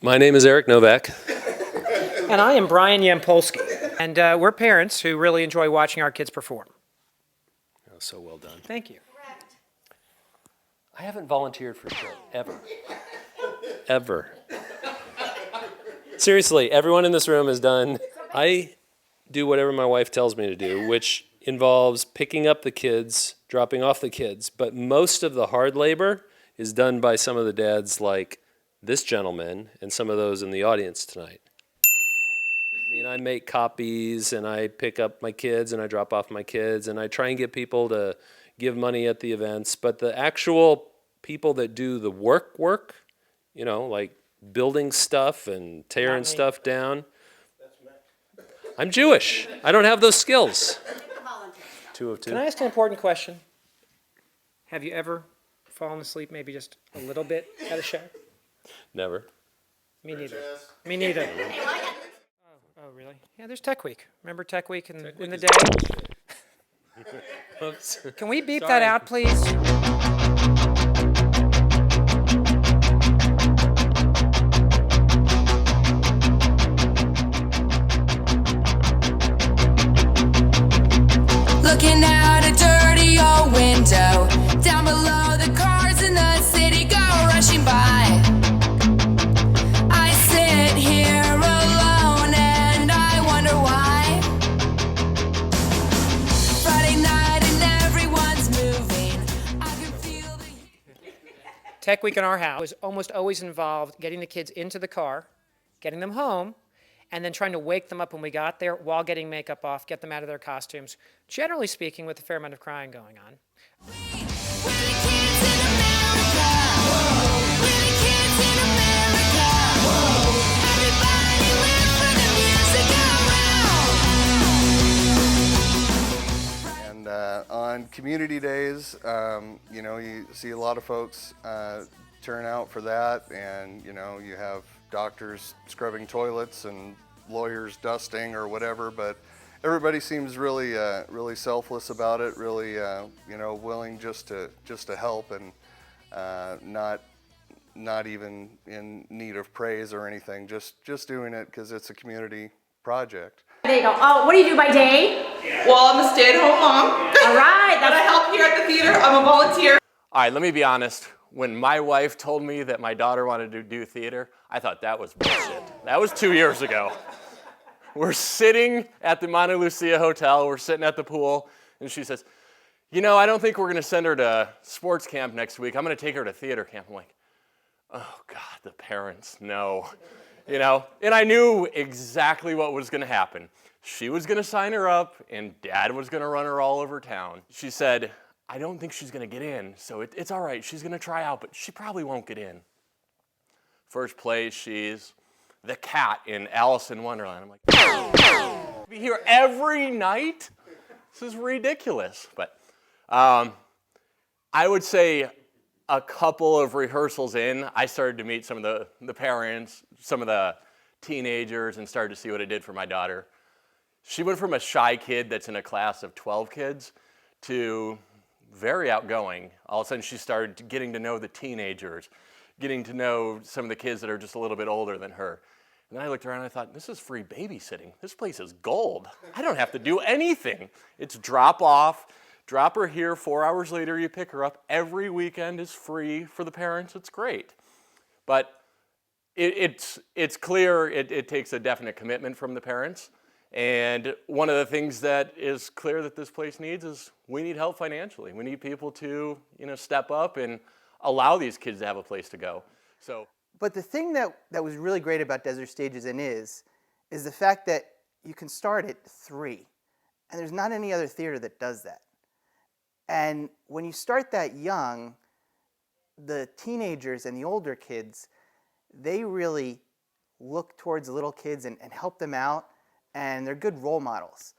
My name is Eric Novak. And I am Brian Yampolsky. And we're parents who really enjoy watching our kids perform. Oh, so well done. Thank you. I haven't volunteered for shit, ever. Ever. Seriously, everyone in this room has done. I do whatever my wife tells me to do, which involves picking up the kids, dropping off the kids. But most of the hard labor is done by some of the dads like this gentleman and some of those in the audience tonight. I mean, I make copies and I pick up my kids and I drop off my kids and I try and get people to give money at the events. But the actual people that do the work, you know, like building stuff and tearing stuff down. I'm Jewish. I don't have those skills. 2 of 2. Can I ask an important question? Have you ever fallen asleep maybe just a little bit at a show? Never. Me neither. Me neither. Oh, really? Yeah, there's Tech Week. Remember Tech Week in the day? Oops. Can we beep Sorry. that out, please? Looking out a dirty old window. Down below, the cars in the city go rushing by. I sit here alone and I wonder why. Friday night and everyone's moving. I can feel the... Tech Week in our house was almost always involved getting the kids into the car, getting them home, and then trying to wake them up when we got there while getting makeup off, get them out of their costumes, generally speaking with a fair amount of crying going on. We're the kids in America. We're the kids in America. Everybody live for the music around. And on community days, you know, you see a lot of folks turn out for that, and you know, you have doctors scrubbing toilets and lawyers dusting or whatever, but everybody seems really really selfless about it, really you know, willing just to help, and not even in need of praise or anything, just doing it because it's a community project. There you go. Oh, what do you do by day? Well, I'm a stay-at-home mom. All right. But I help here at the theater. I'm a volunteer. All right, let me be honest. When my wife told me that my daughter wanted to do theater, I thought that was bullshit. That was 2 years ago. We're sitting at the Monte Lucia Hotel, we're sitting at the pool, and she says, you know, I don't think we're gonna send her to sports camp next week. I'm gonna take her to theater camp. I'm like, oh God, the parents, no. You know, and I knew exactly what was gonna happen. She was gonna sign her up, and Dad was gonna run her all over town. She said, I don't think she's gonna get in, so it's all right. She's gonna try out, but she probably won't get in. First play, she's the cat in Alice in Wonderland. I'm like, be here every night? This is ridiculous. But I would say a couple of rehearsals in, I started to meet some of the parents, some of the teenagers, and started to see what it did for my daughter. She went from a shy kid that's in a class of 12 kids to very outgoing. All of a sudden she started getting to know the teenagers, getting to know some of the kids that are just a little bit older than her. And then I looked around and I thought, this is free babysitting. This place is gold. I don't have to do anything. It's drop off, drop her here, 4 hours later you pick her up. Every weekend is free for the parents. It's great. But it's clear it takes a definite commitment from the parents. And one of the things that is clear that this place needs is we need help financially. We need people to, you know, step up and allow these kids to have a place to go. So, but the thing that was really great about Desert Stages and is the fact that you can start at 3, and there's not any other theater that does that. And when you start that young, the teenagers and the older kids, they really look towards the little kids and help them out. And they're good role models.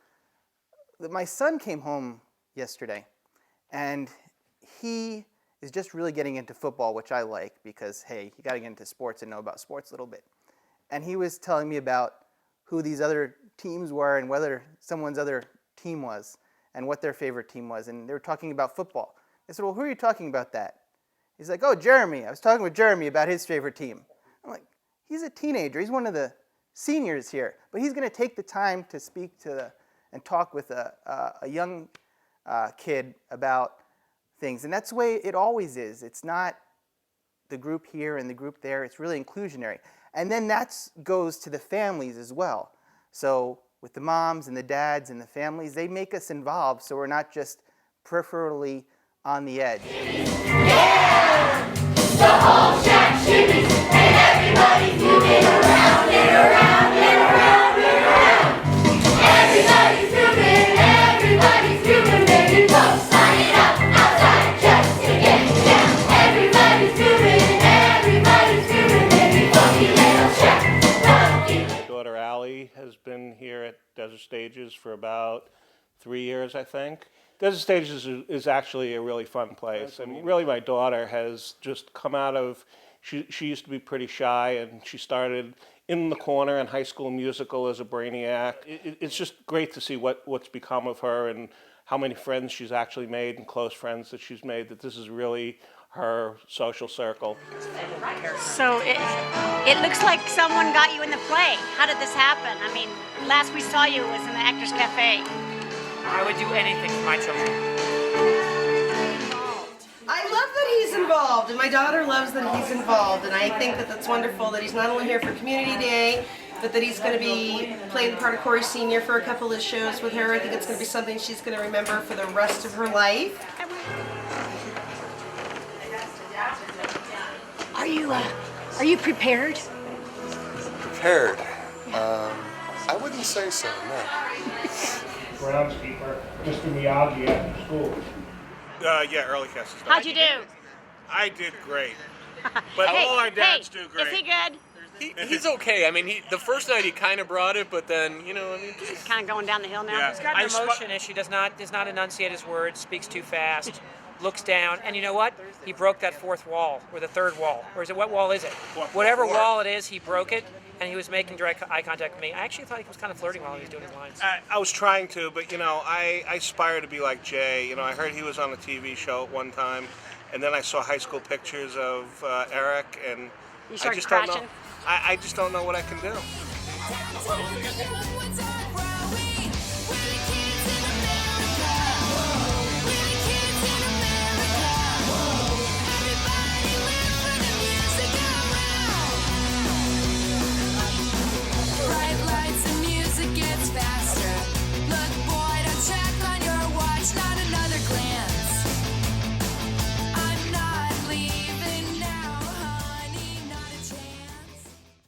My son came home yesterday, and he is just really getting into football, which I like because, hey, you got to get into sports and know about sports a little bit. And he was telling me about who these other teams were and whether someone's other team was and what their favorite team was. And they were talking about football. I said, well, who are you talking about that? He's like, oh, Jeremy. I was talking with Jeremy about his favorite team. I'm like, he's a teenager. He's one of the seniors here, but he's going to take the time to speak to and talk with a young kid about things. And that's the way it always is. It's not the group here and the group there. It's really inclusionary. And then that goes to the families as well. So with the moms and the dads and the families, they make us involved so we're not just peripherally on the edge. The whole shack shimmies and everybody's moving around and around and around and around. Everybody's moving, baby folks, signing up outside just to get down. Everybody's moving, baby funky little shack. My daughter Allie has been here at Desert Stages for about 3 years, I think. Desert Stages is actually a really fun place, and really my daughter has just come out of, she used to be pretty shy, and she started in the corner in High School Musical as a brainiac. It's just great to see what's become of her and how many friends she's actually made and close friends that she's made, that this is really her social circle. So it looks like someone got you in the play. How did this happen? I mean, last we saw you was in the Actors Cafe. I would do anything for my children. I love that he's involved, and my daughter loves that he's involved, and I think that that's wonderful that he's not only here for Community Day, but that he's going to be playing the part of Corey Sr. for a couple of shows with her. I think it's going to be something she's going to remember for the rest of her life. Are you prepared? Prepared? I wouldn't say so, no. Groundskeeper, Mr. Miyagi after school. Yeah, early cast is done. How'd you do? I did great. But all our dads do great. Is he good? He's okay. I mean, the first night he kind of brought it, but then, He's kind of going down the hill now. Yeah. He's got an emotion issue, does not enunciate his words, speaks too fast, looks down, and you know what? He broke that fourth wall, or the third wall. Or is it, what wall is it? Whatever wall it is, he broke it, and he was making direct eye contact with me. I actually thought he was kind of flirting while he was doing his lines. I was trying to, but I aspire to be like Jay. I heard he was on a TV show at one time, and then I saw high school pictures of Eric, and You I started just don't know. crashing? I just don't know what I can do. One time.